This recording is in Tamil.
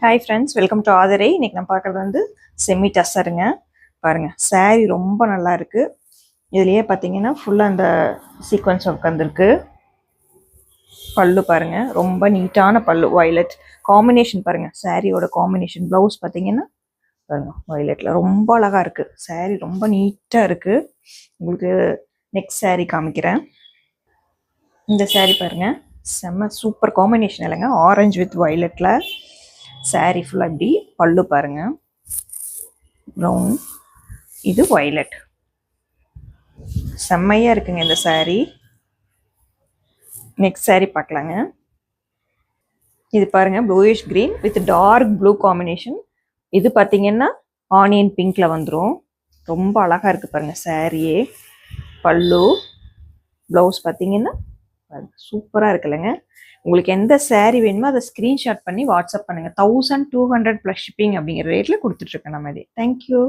ஹாய் ஃப்ரெண்ட்ஸ், வெல்கம் டு ஆதரை. இன்னைக்கு நம்ம பார்க்குறது வந்து செமி டஸ்ஸருங்க. பாருங்கள், சாரீ ரொம்ப நல்லா இருக்குது. இதுலேயே பார்த்தீங்கன்னா ஃபுல்லாக அந்த சீக்வன்ஸ் ஒர்க் வந்திருக்கு. பல்லு பாருங்கள், ரொம்ப நீட்டான பல்லு. வயலட் காம்பினேஷன் பாருங்கள், சாரியோட காம்பினேஷன். ப்ளவுஸ் பார்த்தீங்கன்னா பாருங்கள், வயலட்டில் ரொம்ப அழகாக இருக்குது. சாரீ ரொம்ப நீட்டாக இருக்குது. உங்களுக்கு நெக்ஸ்ட் சாரீ காமிக்கிறேன். இந்த சாரீ பாருங்கள், செம்ம சூப்பர் காம்பினேஷன் இல்லைங்க. ஆரஞ்சு வித் வயலட்டில் சாரீ ஃபுல்லாக இப்படி. பல்லு பாருங்க, ப்ரௌன், இது வயலட். செம்மையாக இருக்குங்க இந்த சாரீ. நெக்ஸ்ட் சாரீ பார்க்கலாங்க. இது பாருங்க, bluish green with dark blue combination. இது பார்த்தீங்கன்னா ஆனியன் பிங்க்ல வந்துடும். ரொம்ப அழகாக இருக்குது பாருங்க சாரியே. பல்லு, ப்ளவுஸ் பார்த்தீங்கன்னா சூப்பராக இருக்குல்லங்க. உங்களுக்கு எந்த சாரீ வேணுமோ அதை ஸ்க்ரீன்ஷாட் பண்ணி வாட்ஸ்அப் பண்ணுங்கள். 1200+ ஷிப்பிங் அப்படிங்கிற ரேட்டில் கொடுத்துட்ருக்கேன் நம்ம. இது தேங்க்யூ.